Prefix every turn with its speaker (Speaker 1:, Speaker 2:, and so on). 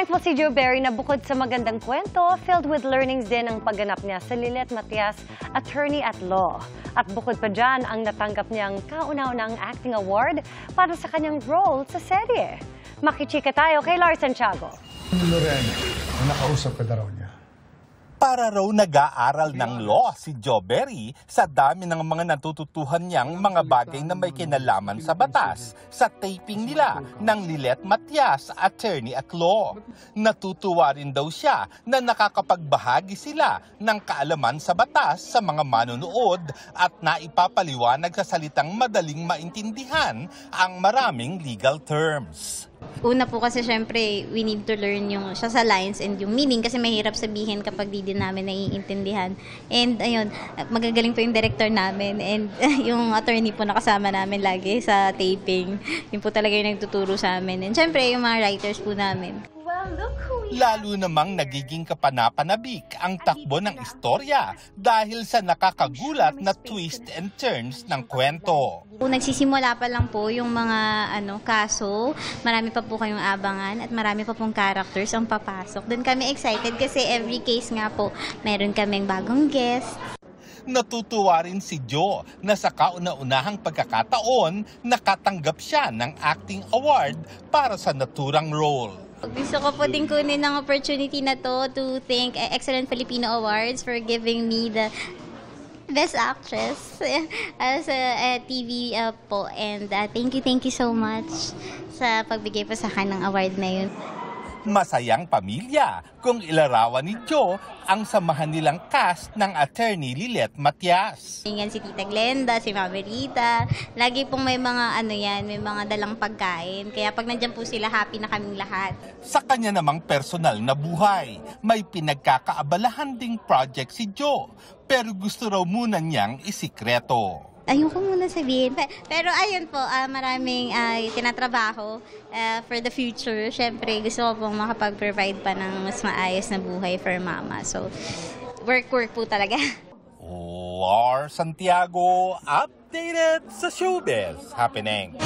Speaker 1: Nabanggit mo si Joe Berry na bukod sa magandang kwento, filled with learnings din ang pagganap niya sa Lilet Matias Attorney at Law. At bukod pa dyan, ang natanggap niyang kauna-unang acting award para sa kanyang role sa serye. Makichika tayo kay Lars Santiago.
Speaker 2: Lorena, nakausap ka na raw niya.
Speaker 3: Para raw nag-aaral ng law si Joe Berry sa dami ng mga natututuhan niyang mga bagay na may kinalaman sa batas sa taping nila ng Lilet Matias Attorney at Law. Natutuwa rin daw siya na nakakapagbahagi sila ng kaalaman sa batas sa mga manonood at naipapaliwanag sa salitang madaling maintindihan ang maraming legal terms.
Speaker 4: Una po kasi syempre, we need to learn yung siya sa lines and yung meaning kasi mahirap sabihin kapag di din namin naiintindihan. And ayun, magagaling po yung director namin and yung attorney po nakasama namin lagi sa taping. Yun po talaga yung nagtuturo sa amin. And syempre, yung mga writers po namin.
Speaker 3: Lalo namang nagiging kapanapanabik ang takbo ng istorya dahil sa nakakagulat na twist and turns ng kwento.
Speaker 4: Nagsisimula pa lang po yung mga kaso, marami pa po kayong abangan at marami pa pong characters ang papasok. Doon kami excited kasi every case nga po, meron kaming bagong guest.
Speaker 3: Natutuwa rin si Joe na sa kauna-unahang pagkakataon nakatanggap siya ng acting award para sa naturang role.
Speaker 4: Gusto ko po din kunin ng opportunity na to thank Excellent Filipino Awards for giving me the Best Actress as a TV po. And thank you so much sa pagbigay po sa akin ng award na yun.
Speaker 3: Masayang pamilya kung ilarawan ni Joe ang samahan nilang cast ng Attorney Lilet Matias.
Speaker 4: Yan si Tita Glenda, si Mama Rita, lagi pong may mga may mga dalang pagkain. Kaya pag nandyan po sila, happy na kaming lahat.
Speaker 3: Sa kanya namang personal na buhay, may pinagkakaabalahan ding project si Joe, pero gusto raw muna niyang isikreto.
Speaker 4: Ayoko muna sabihin. Pero ayun po, maraming tinatrabaho for the future. Siyempre, gusto ko pong makapag-provide pa ng mas maayos na buhay for mama. So, work po talaga.
Speaker 3: Lars Santiago, updated sa showbiz happening.